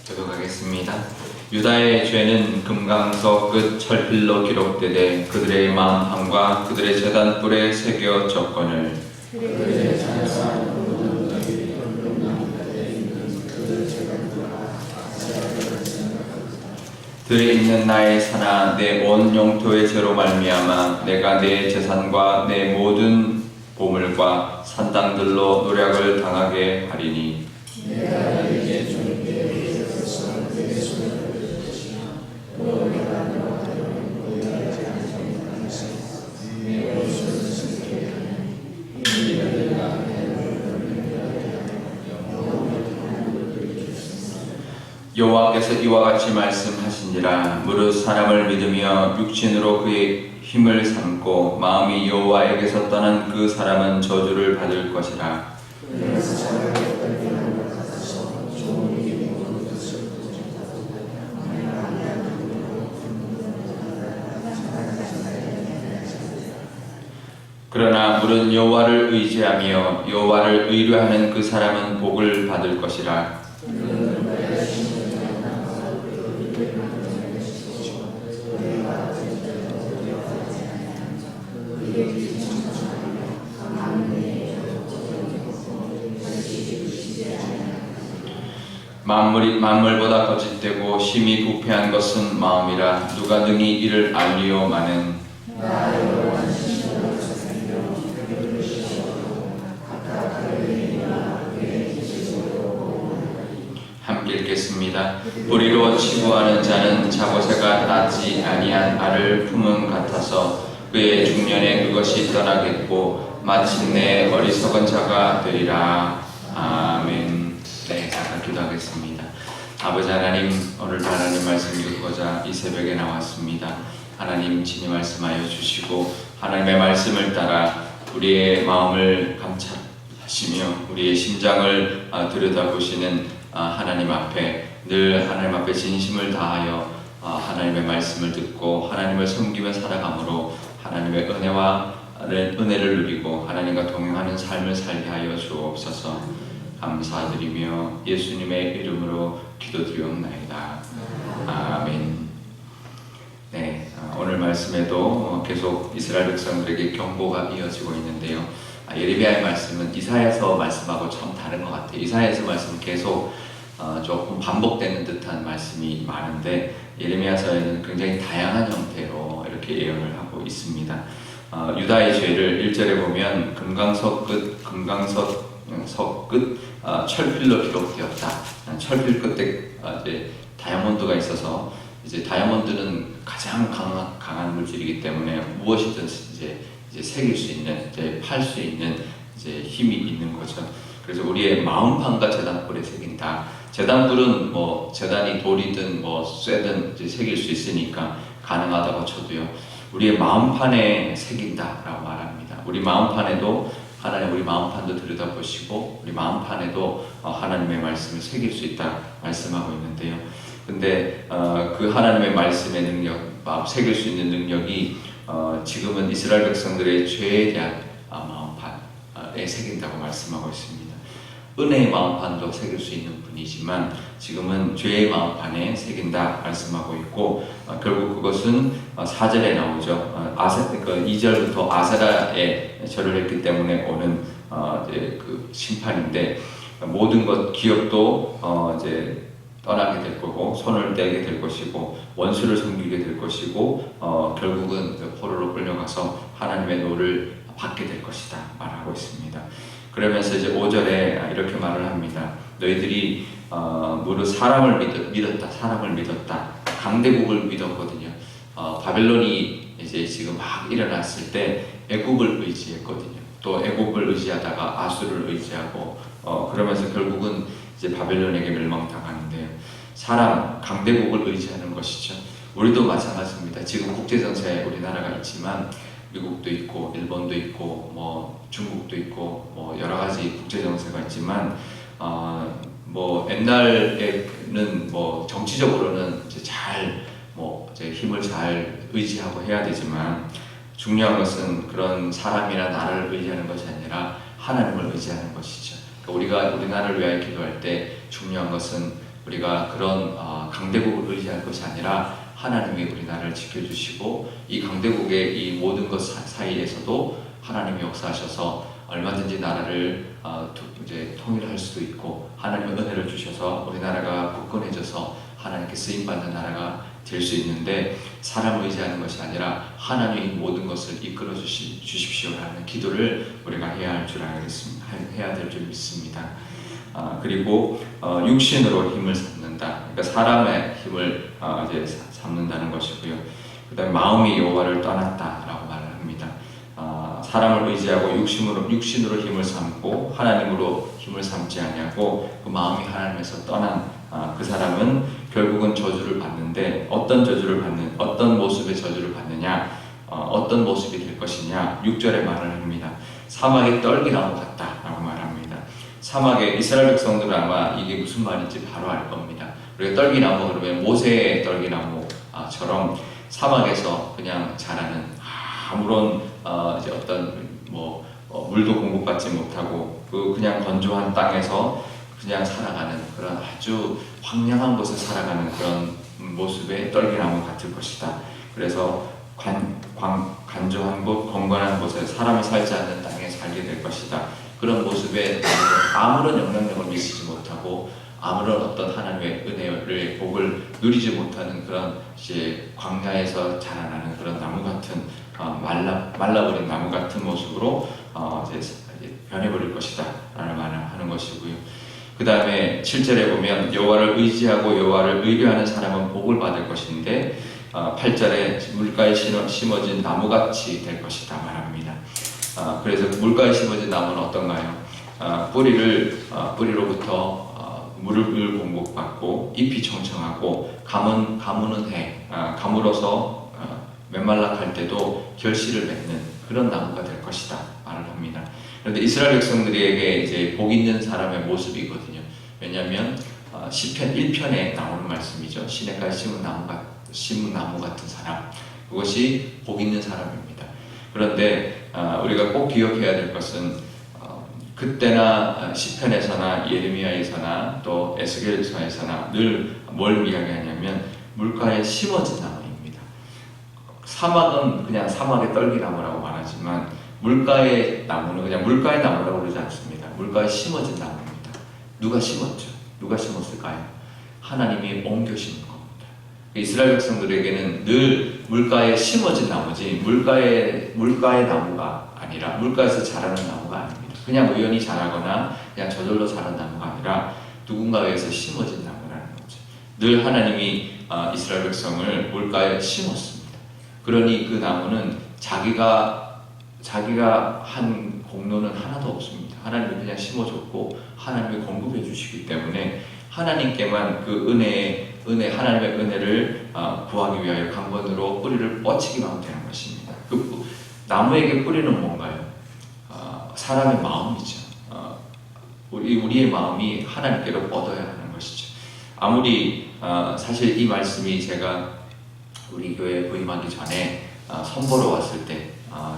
교독하겠습니다. 유다의 죄는 금강석 끝 철필로 기록되되 그들의 마음함과 그들의 제단 뿔에 새겨 적건을 들에 있는 나의 산하 내 온 영토의 죄로 말미암아 내가 내 재산과 내 모든 보물과 산당들로 노략을 당하게 하리니 여호와께서 이와 같이 말씀하시니라. 무릇 사람을 믿으며 육신으로 그의 힘을 삼고 마음이 여호와에게서 떠난 그 사람은 저주를 받을 것이라. 그러나 무릇 여호와를 의지하며 여호와를 의뢰하는 그 사람은 복을 받을 것이라. 만물보다 거짓되고 심히 부패한 것은 마음이라. 누가 능히 이를 알리오마는 함께 읽겠습니다. 뿌리로 치부하는 자는 자고새가 낳지 아니한 알을 품은 같아서 그의 중년에 그것이 떠나겠고 마침내 어리석은 자가 되리라. 아멘. 네, 잠깐 기도하겠습니다. 아버지 하나님, 오늘도 하나님 말씀 읽고자 이 새벽에 나왔습니다. 하나님 친히 말씀하여 주시고 하나님의 말씀을 따라 우리의 마음을 감찰하시며 우리의 심장을 들여다보시는 하나님 앞에 늘 하나님 앞에 진심을 다하여 하나님의 말씀을 듣고 하나님을 섬기며 살아감으로 하나님의 은혜를 누리고 하나님과 동행하는 삶을 살게 하여 주옵소서. 감사드리며 예수님의 이름으로 기도드리옵나이다. 아멘. 네, 오늘 말씀에도 계속 이스라엘 백성들에게 경고가 이어지고 있는데요. 예레미야의 말씀은 이사야서 말씀하고 참 다른 것 같아요. 이사야서 말씀은 계속 조금 반복되는 듯한 말씀이 많은데 예레미야서에는 굉장히 다양한 형태로 이렇게 예언을 하고 있습니다. 유다의 죄를 1절에 보면 금강석 끝 철필로 기록되었다. 철필 끝에 이제 다이아몬드가 있어서 이제 다이아몬드는 가장 강한 물질이기 때문에 무엇이든 이제 새길 수 있는, 이제 팔 수 있는 이제 힘이 있는 거죠. 그래서 우리의 마음판과 제단뿔에 새긴다. 제단뿔은 뭐 제단이 돌이든 뭐 쇠든 이제 새길 수 있으니까 가능하다고 쳐도요. 우리의 마음판에 새긴다라고 말합니다. 우리 마음판에도 하나님 우리 마음판도 들여다보시고 우리 마음판에도 하나님의 말씀을 새길 수 있다 말씀하고 있는데요. 근데 그 하나님의 말씀의 능력, 새길 수 있는 능력이 지금은 이스라엘 백성들의 죄에 대한 마음판에 새긴다고 말씀하고 있습니다. 은혜의 마음판도 새길 수 있는 분이지만 지금은 죄의 마음판에 새긴다 말씀하고 있고 결국 그것은 4절에 나오죠. 2절부터 아세라에 절을 했기 때문에 오는 이제 그 심판인데 모든 것 기업도 이제 떠나게 될 거고 손을 떼게 될 것이고 원수를 섬기게 될 것이고 결국은 포로로 끌려가서 하나님의 노를 받게 될 것이다 말하고 있습니다. 그러면서 이제 5절에 이렇게 말을 합니다. 너희들이 무릇 사람을 믿었다. 강대국을 믿었거든요. 바벨론이 이제 지금 막 일어났을 때 애굽을 의지했거든요. 또 애굽을 의지하다가 아수를 의지하고 그러면서 결국은 이제 바벨론에게 멸망당하는데요. 강대국을 의지하는 것이죠. 우리도 마찬가지입니다. 지금 국제정세에 우리나라가 있지만 미국도 있고 일본도 있고 뭐 중국도 있고 뭐 여러 가지 국제 정세가 있지만 뭐 옛날에는 뭐 정치적으로는 이제 이제 힘을 잘 의지하고 해야 되지만 중요한 것은 그런 사람이나 나라를 의지하는 것이 아니라 하나님을 의지하는 것이죠. 그러니까 우리가 우리나라를 위하여 기도할 때 중요한 것은 우리가 그런 강대국을 의지할 것이 아니라 하나님이 우리 나라를 지켜주시고 이 강대국의 이 모든 것 사이에서도 하나님이 역사하셔서 얼마든지 나라를 이제 통일할 수도 있고 하나님의 은혜를 주셔서 우리나라가 굳건해져서 하나님께 쓰임받는 나라가 될 수 있는데 사람을 의지하는 것이 아니라 하나님이 모든 것을 이끌어 주십시오라는 기도를 우리가 해야 할 줄 알겠습니다. 해야 될 줄 믿습니다. 그리고 육신으로 힘을 삼는다. 그러니까 사람의 힘을 이제 삼는다는 것이고요. 그다음에 마음이 여호와를 떠났다라고 말을 합니다. 사람을 의지하고 육신으로 힘을 삼고 하나님으로 힘을 삼지 아니하고 그 마음이 하나님에서 떠난 그 사람은 결국은 저주를 받는데 어떤 모습의 저주를 받느냐, 어떤 모습이 될 것이냐 6절에 말을 합니다. 사막의 떨기나무 같다라고 말합니다. 사막에 이스라엘 백성들은 아마 이게 무슨 말인지 바로 알 겁니다. 우리가 떨기나무 그러면 모세의 떨기나무처럼 사막에서 그냥 자라는 아무런 이제 어떤 물도 공급받지 못하고 그냥 건조한 땅에서 그냥 살아가는 그런 아주 황량한 곳에 살아가는 그런 모습의 떨기나무 같을 것이다. 그래서 간조한 곳, 건건한 곳에 사람이 살지 않는 땅에 살게 될 것이다. 그런 모습에 아무런 영향력을 미치지 못하고 아무런 어떤 하나님의 은혜를 복을 누리지 못하는 그런 이제 광야에서 자라나는 그런 나무 같은 말라버린 나무 같은 모습으로 이제 변해버릴 것이다 라는 말을 하는 것이고요. 그 다음에 7절에 보면 여호와를 의지하고 여호와를 의뢰하는 사람은 복을 받을 것인데 8절에 물가에 심어진 나무같이 될 것이다 말합니다. 그래서 물가에 심어진 나무는 어떤가요? 뿌리로부터 물을 공급받고 잎이 청청하고 가무는 해 가물어서 메말라할 때도 결실을 맺는 그런 나무가 될 것이다 말을 합니다. 그런데 이스라엘 백성들에게 이제 복 있는 사람의 모습이거든요. 왜냐하면 시편 1편에 나오는 말씀이죠. 시냇가에 심은 나무 같은 사람, 그것이 복 있는 사람입니다. 그런데 우리가 꼭 기억해야 될 것은 그때나 시편에서나 예레미야에서나 또 에스겔서에서나 늘 뭘 이야기하냐면 물가에 심어진 나무입니다. 사막은 그냥 사막의 떨기나무라고 말하지만 물가의 나무는 그냥 물가의 나무라고 그러지 않습니다. 물가에 심어진 나무입니다. 누가 심었죠? 누가 심었을까요? 하나님이 옮겨 심은 겁니다. 이스라엘 백성들에게는 늘 물가에 심어진 나무지 물가의 나무가 아니라 물가에서 자라는 나무가 아닙니다. 그냥 우연히 자라거나 그냥 저절로 자란 나무가 아니라 누군가에 의해서 심어진 나무라는 거죠. 늘 하나님이 이스라엘 백성을 물가에 심었습니다. 그러니 그 나무는 자기가 한 공로는 하나도 없습니다. 하나님이 그냥 심어줬고 하나님이 공급해 주시기 때문에 하나님께만 그 하나님의 은혜를 구하기 위하여 강건으로 뿌리를 뻗치기만 하면 되는 것입니다. 그 나무에게 뿌리는 뭔가요? 사람의 마음이죠. 우리의 마음이 하나님께로 뻗어야 하는 것이죠. 아무리 사실 이 말씀이 제가 우리 교회에 부임하기 전에 선보러 왔을 때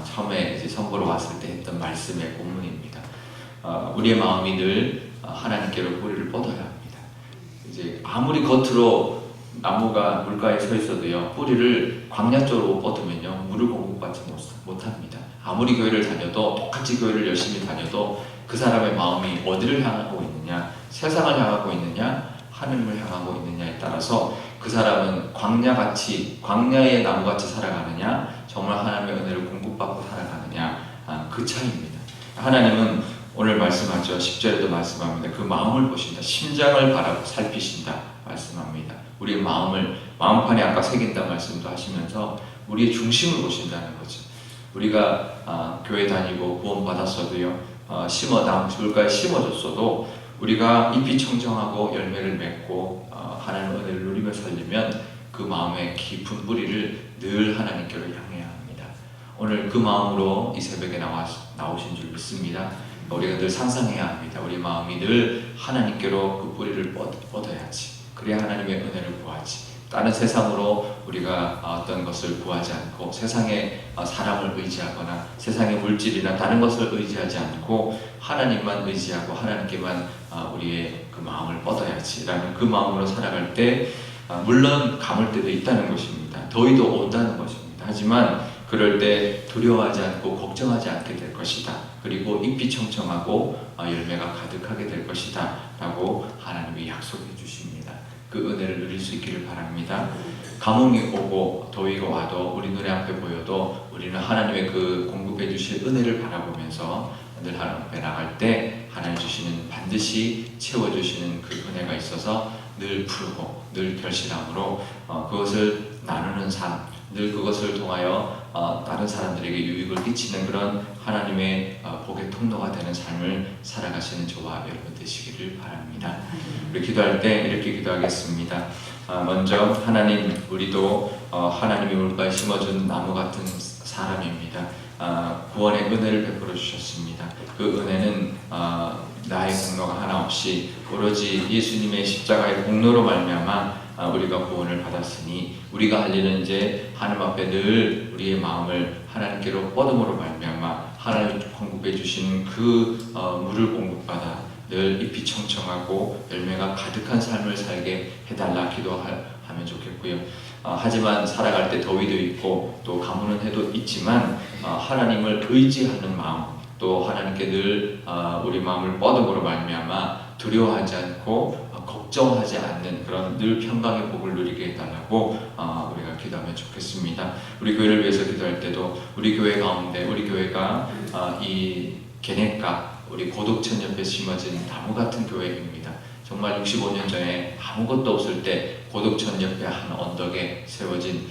처음에 이제 선보러 왔을 때 했던 말씀의 본문입니다. 우리의 마음이 늘 하나님께로 뿌리를 뻗어야 합니다. 이제 아무리 겉으로 나무가 물가에 서 있어도요, 뿌리를 광야 쪽으로 뻗으면요, 물을 공급받지 못합니다. 아무리 교회를 다녀도, 똑같이 교회를 열심히 다녀도 그 사람의 마음이 어디를 향하고 있느냐, 세상을 향하고 있느냐, 하늘을 향하고 있느냐에 따라서 그 사람은 광야의 나무같이 살아가느냐, 정말 하나님의 은혜를 공급받고 살아가느냐, 그 차이입니다. 하나님은 오늘 말씀하죠. 10절에도 말씀합니다. 그 마음을 보신다. 심장을 바라고 살피신다 말씀합니다. 우리의 마음판에 아까 새긴다 말씀도 하시면서 우리의 중심을 보신다는 거죠. 우리가 교회 다니고 구원 받았어도요, 물가에 심어줬어도 우리가 잎이 청정하고 열매를 맺고 하나님의 은혜를 누리며 살려면 그 마음의 깊은 뿌리를 늘 하나님께로 향해야 합니다. 오늘 그 마음으로 이 새벽에 나오신 줄 믿습니다. 우리가 늘 상상해야 합니다. 우리 마음이 늘 하나님께로 그 뿌리를 뻗어야지. 그래야 하나님의 은혜를 구하지. 다른 세상으로 우리가 어떤 것을 구하지 않고 세상의 사람을 의지하거나 세상의 물질이나 다른 것을 의지하지 않고 하나님만 의지하고 하나님께만 우리의 그 마음을 뻗어야지라는 그 마음으로 살아갈 때 물론 감을 때도 있다는 것입니다. 더위도 온다는 것입니다. 하지만 그럴 때 두려워하지 않고 걱정하지 않게 될 것이다. 그리고 잎이 청청하고 열매가 가득하게 될 것이다 라고 하나님이 약속해 주십니다. 그 은혜를 누릴 수 있기를 바랍니다. 가뭄이 오고 더위가 와도 우리 눈에 앞에 보여도 우리는 하나님의 그 공급해 주실 은혜를 바라보면서 늘 하나님 앞에 나갈 때 하나님 주시는 반드시 채워주시는 그 은혜가 있어서 늘 푸르고 늘 결실함으로 그것을 나누는 삶, 늘 그것을 통하여 다른 사람들에게 유익을 끼치는 그런 하나님의 복의 통로가 되는 삶을 살아가시는 저와 여러분 되시기를 바랍니다. 우리 기도할 때 이렇게 기도하겠습니다. 먼저 하나님, 우리도 하나님이 물가에 심어준 나무 같은 사람입니다. 구원의 은혜를 베풀어 주셨습니다. 그 은혜는 나의 공로가 하나 없이 오로지 예수님의 십자가의 공로로 말미암아 우리가 구원을 받았으니 우리가 할 일은 이제 하나님 앞에 늘 우리의 마음을 하나님께로 뻗음으로 말미암아 하나님 공급해 주시는 그 물을 공급받아 늘 잎이 청청하고 열매가 가득한 삶을 살게 해달라 기도하면 좋겠고요. 하지만 살아갈 때 더위도 있고 또 가뭄은 해도 있지만 하나님을 의지하는 마음, 또 하나님께 늘 우리 마음을 뻗음으로 말미암아 두려워하지 않고 걱정하지 않는 그런 늘 평강의 복을 누리게 해달라고 우리가 기도하면 좋겠습니다. 우리 교회를 위해서 기도할 때도 우리 교회 가운데 우리 교회가 이 개냇가 우리 고독천 옆에 심어진 나무 같은 교회입니다. 정말 65년 전에 아무것도 없을 때 고독천 옆에 한 언덕에 세워진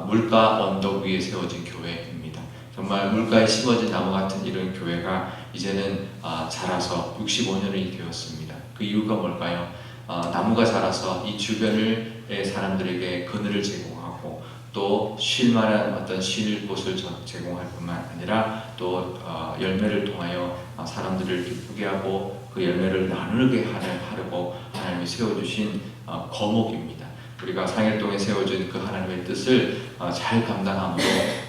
물가 언덕 위에 세워진 교회입니다. 정말 물가에 심어진 나무 같은 이런 교회가 이제는 자라서 65년이 되었습니다. 그 이유가 뭘까요? 나무가 자라서 이 주변의 사람들에게 그늘을 제공하고 또 쉴만한 어떤 쉴 곳을 제공할 뿐만 아니라 또 열매를 통하여 사람들을 기쁘게 하고 그 열매를 나누게 하려고 하나님이 세워주신 거목입니다. 우리가 상일동에 세워준 그 하나님의 뜻을 잘 감당함으로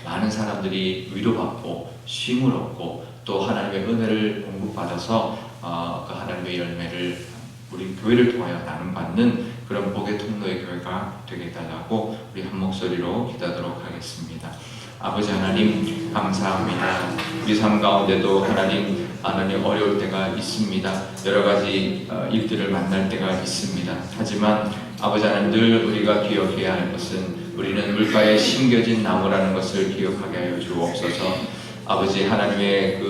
많은 사람들이 위로받고 쉼을 얻고 또 하나님의 은혜를 공급받아서 그 하나님의 열매를 우리 교회를 통하여 나눔받는 그런 복의 통로의 교회가 되게 해달라고 우리 한 목소리로 기도하도록 하겠습니다. 아버지 하나님 감사합니다. 우리 삶 가운데도 하나님 어려울 때가 있습니다. 여러 가지 일들을 만날 때가 있습니다. 하지만 아버지 하나님 늘 우리가 기억해야 할 것은 우리는 물가에 심겨진 나무라는 것을 기억하게 하여 주옵소서. 아버지 하나님의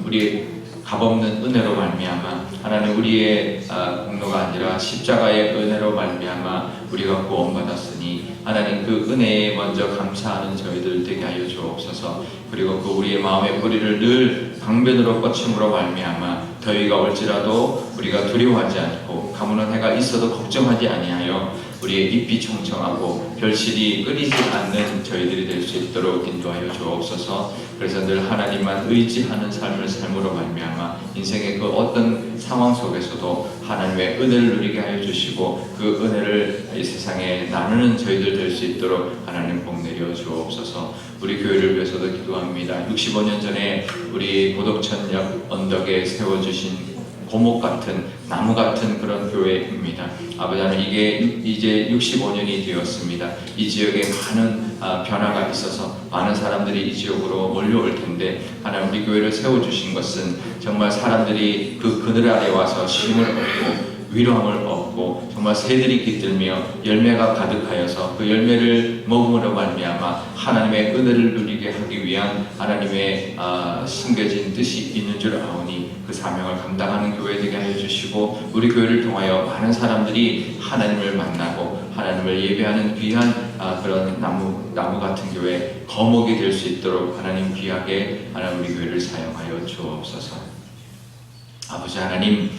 우리 값없는 은혜로 말미암아 하나님 우리의 공로가 아니라 십자가의 은혜로 말미암아 우리가 구원받았으니 하나님 그 은혜에 먼저 감사하는 저희들 되게 하여 주옵소서. 그리고 그 우리의 마음의 뿌리를 늘 강변으로 뻗침으로 말미암아 더위가 올지라도 우리가 두려워하지 않고 가무는 해가 있어도 걱정하지 아니하여 우리의 잎이 청청하고 결실이 끊이지 않는 저희들이 될 수 있도록 인도하여 주옵소서. 그래서 늘 하나님만 의지하는 삶을 삶으로 말미암아 인생의 그 어떤 상황 속에서도 하나님의 은혜를 누리게 하여 주시고 그 은혜를 이 세상에 나누는 저희들 될 수 있도록 하나님 복 내려 주옵소서. 우리 교회를 위해서도 기도합니다. 65년 전에 우리 고독천 옆 언덕에 세워주신 고목 같은 나무 같은 그런 교회입니다. 아버지 하나님 이게 이제 65년이 되었습니다. 이 지역에 많은 변화가 있어서 많은 사람들이 이 지역으로 몰려올 텐데 하나님 우리 교회를 세워주신 것은 정말 사람들이 그 그늘 아래 와서 쉼을 얻고 위로함을 얻고 정말 새들이 깃들며 열매가 가득하여서 그 열매를 먹음으로 말미암아 하나님의 은혜를 누리게 하기 위한 하나님의 심겨진 뜻이 있는 줄 아오니 그 사명을 감당하는 교회 되게 하여 주시고 우리 교회를 통하여 많은 사람들이 하나님을 만나고 하나님을 예배하는 귀한 그런 나무 같은 교회 거목이 될 수 있도록 하나님 귀하게 하나님 우리 교회를 사용하여 주옵소서. 아버지 하나님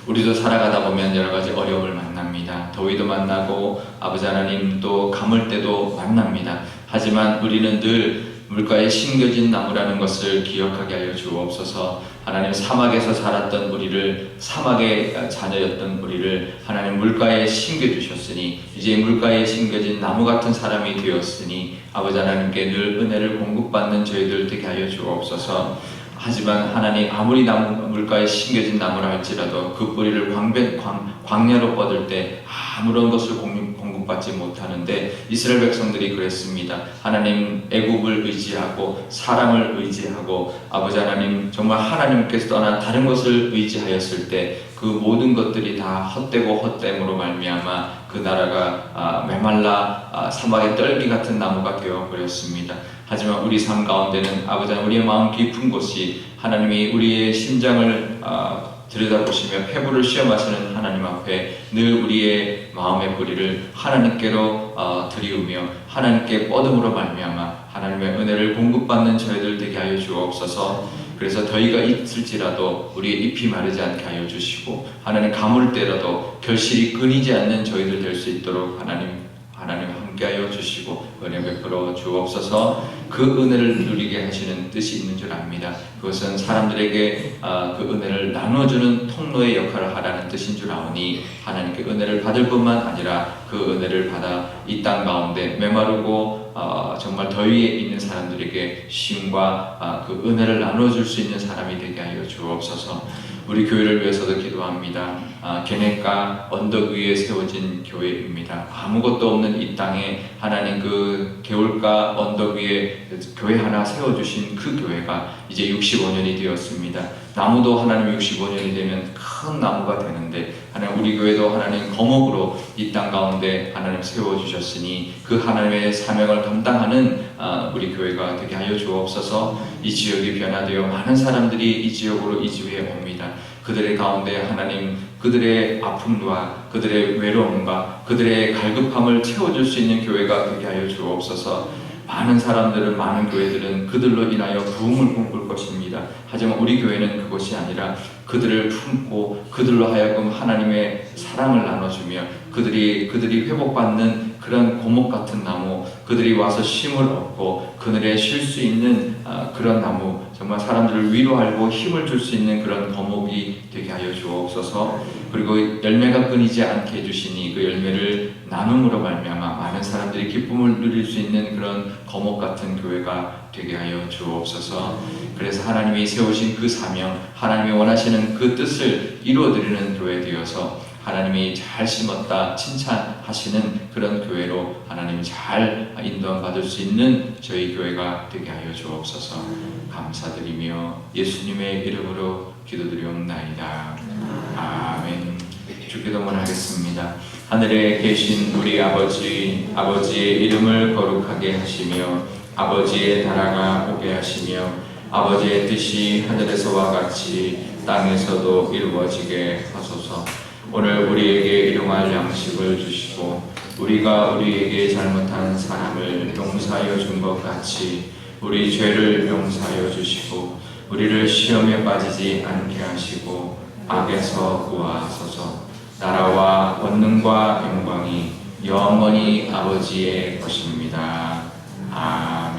우리도 살아가다 보면 여러 가지 어려움을 만납니다. 더위도 만나고 아버지 하나님 또 가물 때도 만납니다. 하지만 우리는 늘 물가에 심겨진 나무라는 것을 기억하게 하여 주옵소서. 하나님, 사막에서 자랐던 우리를, 사막의 자녀였던 우리를 하나님 물가에 심겨주셨으니 이제 물가에 심겨진 나무 같은 사람이 되었으니 아버지 하나님께 늘 은혜를 공급받는 저희들 되게 하여 주옵소서. 하지만 하나님, 아무리 물가에 심겨진 나무라 할지라도 그 뿌리를 광야로 뻗을 때 아무런 것을 공급받지 못하는데 이스라엘 백성들이 그랬습니다. 하나님, 애굽을 의지하고 사람을 의지하고 아버지 하나님, 정말 하나님께서 떠나 다른 것을 의지하였을 때 그 모든 것들이 다 헛되고 헛됨으로 말미암아 그 나라가 메말라 사막의 떨기 같은 나무가 되어버렸습니다. 하지만 우리 삶 가운데는 아버지 하나님, 우리의 마음 깊은 곳이 하나님이 우리의 심장을 들여다보시며 폐부를 시험하시는 하나님 앞에 늘 우리의 마음의 뿌리를 하나님께로 드리우며 하나님께 뻗음으로 말미암아 하나님의 은혜를 공급받는 저희들 되게 하여 주옵소서. 그래서 더위가 있을지라도 우리의 잎이 마르지 않게 하여 주시고 하나님, 가물 때라도 결실이 끊이지 않는 저희들 될 수 있도록 하나님 함께하여 주시고 은혜 베풀어 주옵소서. 그 은혜를 누리게 하시는 뜻이 있는 줄 압니다. 그것은 사람들에게 그 은혜를 나눠주는 통로의 역할을 하라는 뜻인 줄 아오니 하나님께 은혜를 받을 뿐만 아니라 그 은혜를 받아 이 땅 가운데 메마르고 정말 더위에 있는 사람들에게 쉼과 그 은혜를 나눠줄 수 있는 사람이 되게 하여 주옵소서. 우리 교회를 위해서도 기도합니다. 게네가 언덕 위에 세워진 교회입니다. 아무것도 없는 이 땅에 하나님 그 개울가 언덕 위에 교회 하나 세워주신 그 교회가 이제 65년이 되었습니다. 나무도 하나님 65년이 되면 큰 나무가 되는데 하나님, 우리 교회도 하나님 거목으로 이 땅 가운데 하나님 세워주셨으니 그 하나님의 사명을 감당하는 우리 교회가 되게 하여 주옵소서. 이 지역이 변화되어 많은 사람들이 이 지역으로 이주해 옵니다. 그들의 가운데 하나님, 그들의 아픔과 그들의 외로움과 그들의 갈급함을 채워줄 수 있는 교회가 되게 하여 주옵소서. 많은 사람들은, 많은 교회들은 그들로 인하여 부흥을 꿈꿀 것입니다. 하지만 우리 교회는 그것이 아니라 그들을 품고 그들로 하여금 하나님의 사랑을 나눠주며 그들이 회복받는 그런 고목 같은 나무, 그들이 와서 쉼을 얻고 그늘에 쉴 수 있는 그런 나무, 정말 사람들을 위로하고 힘을 줄 수 있는 그런 거목이 되게 하여 주옵소서. 그리고 열매가 끊이지 않게 해주시니 그 열매를 나눔으로 말미암아 많은 사람들이 기쁨을 누릴 수 있는 그런 거목 같은 교회가 되게 하여 주옵소서. 그래서 하나님이 세우신 그 사명, 하나님이 원하시는 그 뜻을 이루어드리는 교회 되어서 하나님이 잘 심었다 칭찬하시는 그런 교회로 하나님이 잘 인도함 받을 수 있는 저희 교회가 되게 하여 주옵소서. 감사드리며 예수님의 이름으로 기도드리옵나이다. 아멘. 주기도문 하겠습니다. 하늘에 계신 우리 아버지, 아버지의 이름을 거룩하게 하시며 아버지의 나라가 오게 하시며 아버지의 뜻이 하늘에서와 같이 땅에서도 이루어지게 하소서. 오늘 우리에게 일용할 양식을 주시고 우리가 우리에게 잘못한 사람을 용서하여 준 것 같이 우리 죄를 용서하여 주시고 우리를 시험에 빠지지 않게 하시고 악에서 구하소서. 나라와 권능과 영광이 영원히 아버지의 것입니다. 아멘.